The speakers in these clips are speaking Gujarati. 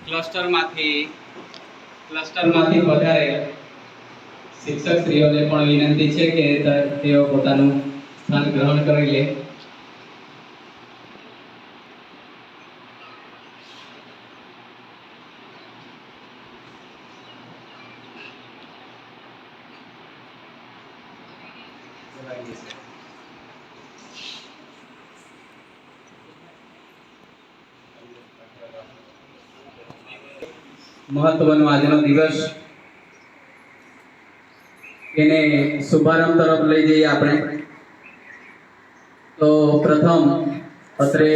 ક્લસ્ટરમાંથી વધારે શિક્ષકશ્રીઓને પણ વિનંતી છે કે તેઓ પોતાનું સ્થાન ગ્રહણ કરી લે. મહત્વનો આજનો દિવસ એને શુભારંભ તરફ લઈ જઈએ આપણે. તો પ્રથમ અત્રે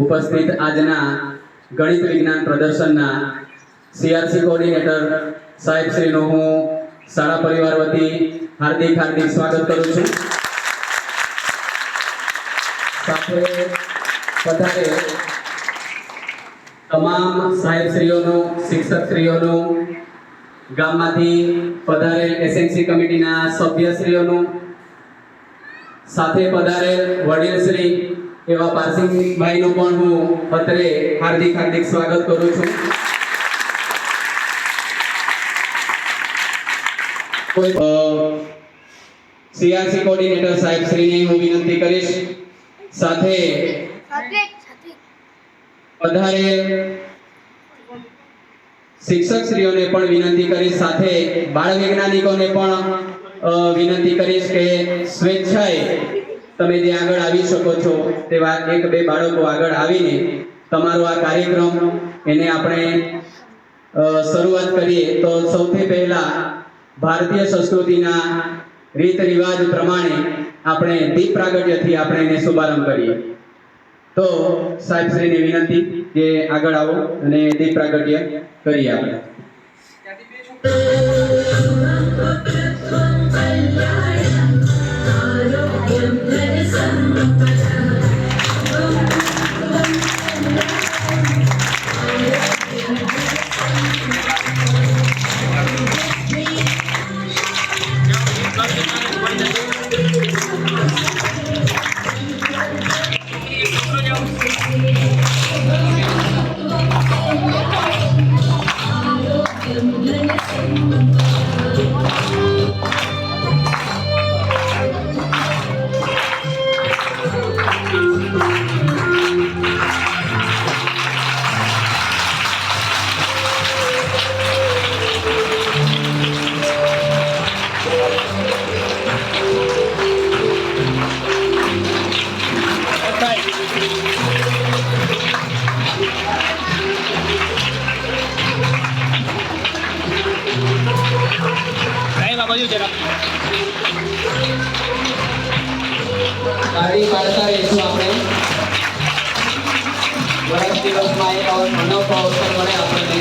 ઉપસ્થિત આજના ગણિત વિજ્ઞાન પ્રદર્શનના સીઆરસી કોઓર્ડિનેટર સાહેબ શ્રીનું હું શાળા પરિવાર વતી હાર્દિક સ્વાગત કરું છું. સાથે પધારે તમામ સાહેબશ્રીઓનું, શિક્ષકશ્રીઓનું, ગામમાંથી પધારેલ એસએનસી કમિટીના સભ્યશ્રીઓનું, સાથે પધારેલ વડીલશ્રી એવા પારસિંગભાઈનું પણ હું અત્રે હાર્દિક સ્વાગત કરું છું. સીઆરસી કોઓર્ડિનેટર સાહેબશ્રીને હું વિનંતી કરીશ. સાથે પધારેલ શિક્ષકશ્રીઓને પણ વિનંતી કરીશ. સાથે બાળ વૈજ્ઞાનિકોને પણ વિનંતી કરીશ કે સ્વેચ્છાએ તમે જે આગળ આવી શકો છો તેવા એક બે બાળકો આગળ આવીને તમારો આ કાર્યક્રમ એને આપણે શરૂઆત કરીએ. તો સૌથી પહેલા ભારતીય સંસ્કૃતિના રીત રિવાજ પ્રમાણે આપણે દીપ પ્રાગટ્યથી આપણે એને શુભારંભ કરીએ. તો સાહેબશ્રીને વિનંતી કે આગળ આવો અને દીપ પ્રાગટ્ય કરીએ આપણે. તાળી પાડતા રહીશું આપણે. વર્ષ દિવસમાં એક અનોખો અવસર મળે આપણને.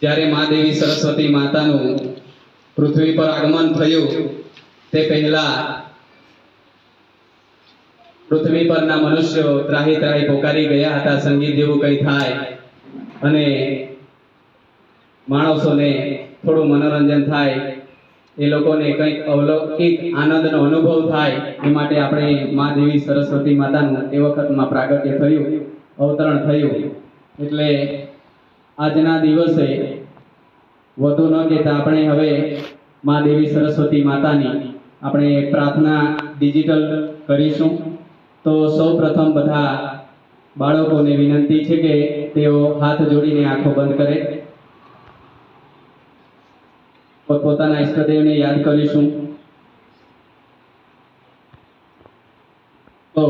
જ્યારે મહાદેવી સરસ્વતી માતાનું પૃથ્વી પર આગમન થયું તે પહેલા પૃથ્વી પરના મનુષ્યો ત્રાહી પોકારી ગયા હતા. સંગીત જેવું કંઈ થાય અને માણસોને થોડું મનોરંજન થાય, એ લોકોને કંઈક અલૌકિક આનંદનો અનુભવ થાય, એ માટે આપણે મા દેવી સરસ્વતી માતાનું એ વખતમાં પ્રાગટ્ય થયું, અવતરણ થયું. એટલે આજના દિવસે વધુ ન કહેતા આપણે હવે મા દેવી સરસ્વતી માતાની આપણે પ્રાર્થના ડિજિટલ કરીશું. તો સૌ પ્રથમ બધા બાળકોને વિનંતી છે કે તેઓ હાથ જોડીને આંખો બંધ કરે. પોતાના ઈષ્ટદેવને યાદ કરીશું. તો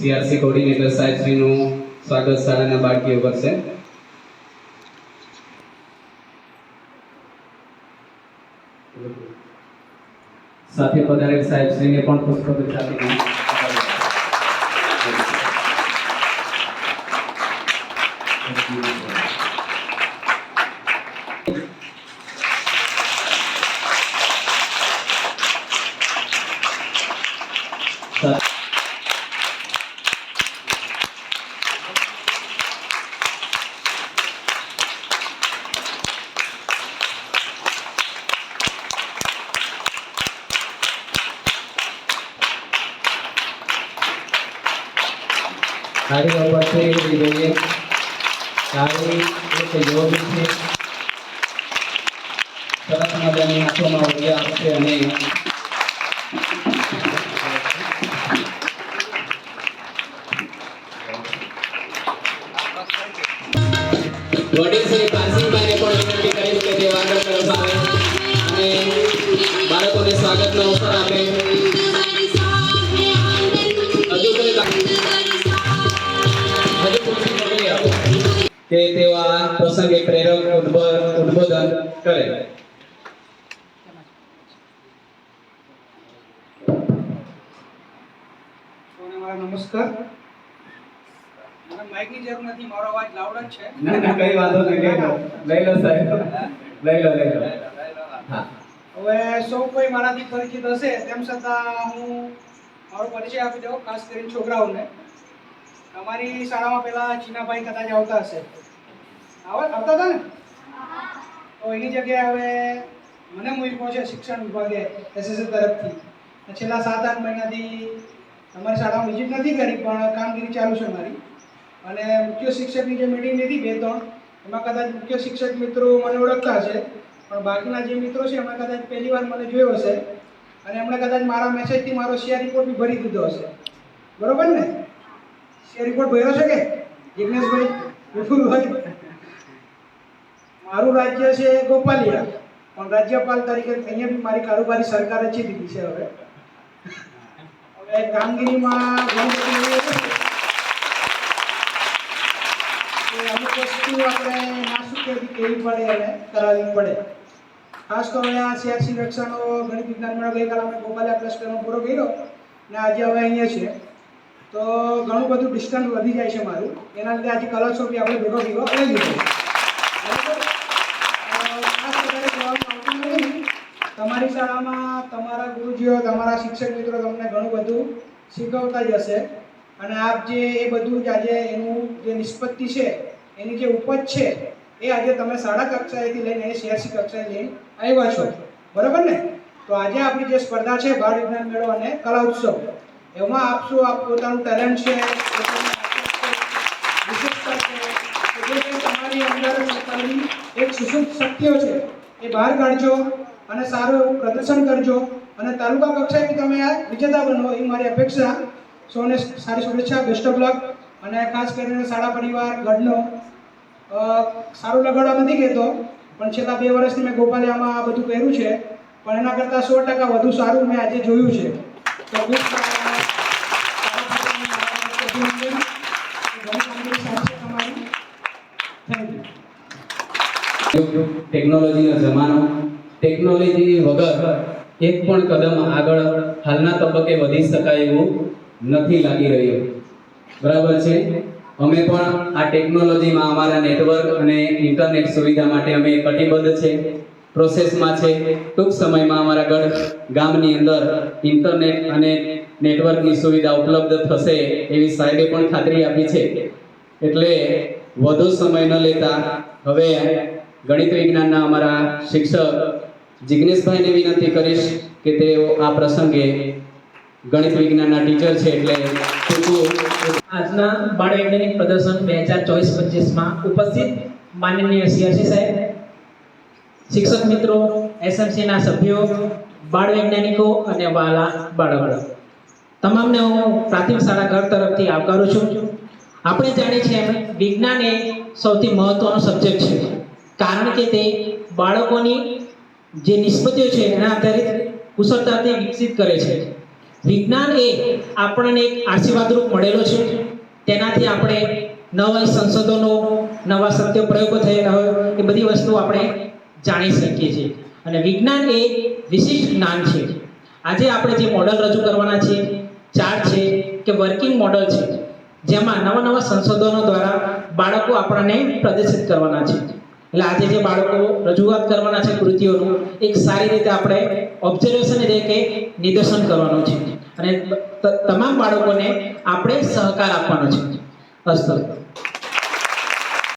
સીઆરસી કોર્ડિનેટર સાહેબ શ્રીનું સ્વાગત શાળાના બાળકીઓ કરશે. સાથે પધારેલ સાહેબ શ્રીને પણ પુષ્પગુચ્છ આપીને સારી બાબત છે એ જોઈએ. સારી એક યોગ છે, સરસ મજાની આંખોમાં ઉર્જા આપશે અને વડીલ શ્રી પારસીભાઈને પણ વિનંતી કરીશ કે તેઓ આગળ તરફ આવે અને બાળકોને સ્વાગતનો અવસર આપે. કે તેઓ આ પ્રસંગે પ્રેરક ઉદ્બોધન કરે. નમસ્કાર. મને માઈકની જરૂર નથી, મારો અવાજ લાઉડ જ છે. ના કઈ વાંધો નહીં, લઈ લો સાહેબ, લઈ લો. હા, હવે સૌ કોઈ મારાથી પરિચિત હશે, તેમ છતાં હું મારો પરિચય આપી દઉં, ખાસ કરીને છોકરાઓને. અમારી શાળામાં પહેલા ચીનાભાઈ કદાચ આવતા હશે, આવતા હતા ને? તો એની જગ્યાએ હવે મને મૂક્યો છે શિક્ષણ વિભાગે એસએસસી તરફથી. છેલ્લા 7-8 મહિનાથી અમારી શાળામાં વિઝિટ નથી કરી, પણ કામગીરી ચાલુ છે મારી. અને મુખ્ય શિક્ષકની જે મીટિંગ લીધી 2-3, એમાં કદાચ મુખ્ય શિક્ષક મિત્રો મને ઓળખતા હશે, પણ બાકીના જે મિત્રો છે એમણે કદાચ પહેલી વાર મને જોયો હશે અને એમણે કદાચ મારા મેસેજથી મારો શેર રિપોર્ટ બી ભરી દીધો હશે. બરોબર ને? શેર રિપોર્ટ ભર્યો છે કે જિગ્નેશભાઈ? વિપુલભાઈ, મારું રાજ્ય છે ગોપાલિયા, પણ રાજ્યપાલ તરીકે અહીંયા બી મારી કારોબારી સરકારે ચી દીધી છે. હવે કામગીરીમાં ઘણી બધી અમુક વસ્તુ આપણે ના સુકેથી કહેવી પડે અને કરાવવી પડે. ખાસ તો હવે આ સીઆરસી કક્ષાનો ગણિત વિજ્ઞાન મેળો ગઈકાલે આપણે ગોપાલિયા ક્લસ્ટરમાં પૂરો કર્યો ને આજે હવે અહીંયા છે, તો ઘણું બધું ડિસ્ટન્સ વધી જાય છે મારું. એના લીધે આજે કલાસો બી આપણે ભેગો લઈ લીધો. ખાસ કરીને કહેવાનું આવતું નથી, તમારી શાળામાં તમારા ગુરુજીઓ, તમારા શિક્ષક મિત્રો તમને ઘણું બધું શીખવતા જ હશે. અને આપ જે એ બધું જ આજે એનું જે નિષ્પત્તિ છે, એની જે ઉપજ છે, એ આજે તમે શાળા કક્ષાએથી લઈને સીઆરસી કક્ષાએ લઈને આવ્યા છો. બરાબર ને? તો આજે આપણી જે સ્પર્ધા છે બાળ વિજ્ઞાન મેળો અને કલા ઉત્સવ, એમાં આપ પોતાનું ટેલેન્ટ છે, વિશેષતા છે, જે તમારી અંદર એક સુષુપ્ત શક્તિઓ છે એ બહાર કાઢજો અને સારું એવું પ્રદર્શન કરજો અને તાલુકા કક્ષાએ તમે આ વિજેતા બનો એ મારી અપેક્ષા. સૌને સારી શુભેચ્છા, બેસ્ટ ઓફ લક. અને ખાસ કરીને શાળા પરિવાર ગઢનો સારું લગાડવા નથી કહેતો, પણ છેલ્લા 2 વર્ષથી મેં ગોપાલિયામાં આ બધું કર્યું છે, પણ એના કરતાં 100% વધુ સારું મેં આજે જોયું છે. તો ખૂબ ટેકનોલોજીનો જમાનો, ટેકનોલોજી વગર એક પણ કદમ આગળ હાલના તબક્કે વધી શકાય એવું નથી લાગી રહ્યું. બરાબર છે? અમે પણ આ ટેકનોલોજીમાં અમારા નેટવર્ક અને ઇન્ટરનેટ સુવિધા માટે અમે કટિબદ્ધ છે, પ્રોસેસમાં છે. ટૂંક સમયમાં અમારા ગઢ ગામની અંદર ઇન્ટરનેટ અને નેટવર્કની સુવિધા ઉપલબ્ધ થશે એવી સાહેબે પણ ખાતરી આપી છે. એટલે વધુ સમય ન લેતા હવે ગણિત વિજ્ઞાનના અમારા શિક્ષક જિગ્નેશભાઈને વિનંતી કરીશ કે તેઓ આ પ્રસંગે ગણિત વિજ્ઞાનના ટીચર છે એટલે આજના બાળ વૈજ્ઞાનિક પ્રદર્શન 2024-25માં ઉપસ્થિત માનનીય સીઆરસી સાહેબ, શિક્ષક મિત્રો, એસએમસીના સભ્યો, બાળ વૈજ્ઞાનિકો અને વાલા બાળકો, તમામને હું પ્રાથમિક શાળા ઘર તરફથી આવકારું છું. આપણે જાણીએ છીએ એમ વિજ્ઞાન એ સૌથી મહત્વનો સબ્જેક્ટ છે, કારણ કે તે બાળકોની જે નિષ્પત્તિઓ છે એના આધારિત કુશળતાથી વિકસિત કરે છે. વિજ્ઞાન એ આપણને એક આશીર્વાદરૂપ મળેલો છે. તેનાથી આપણે નવા સંશોધનો, નવા સત્ય પ્રયોગો થયેલા હોય એ બધી વસ્તુઓ આપણે જાણી શકીએ છીએ. અને વિજ્ઞાન એ વિશિષ્ટ જ્ઞાન છે. આજે આપણે જે મોડલ રજૂ કરવાના છે, ચાર્ટ છે કે વર્કિંગ મોડલ છે, જેમાં નવા નવા સંશોધનો દ્વારા બાળકો આપણને પ્રદર્શિત કરવાના છે. એટલે આજે જે બાળકો રજૂઆત કરવાના છે કૃતિઓનું, એક સારી રીતે આપણે ઓબ્ઝર્વેશન એટલે કે નિદર્શન કરવાનું છે અને તમામ બાળકોને આપણે સહકાર આપવાનો છે. અસ્તુ.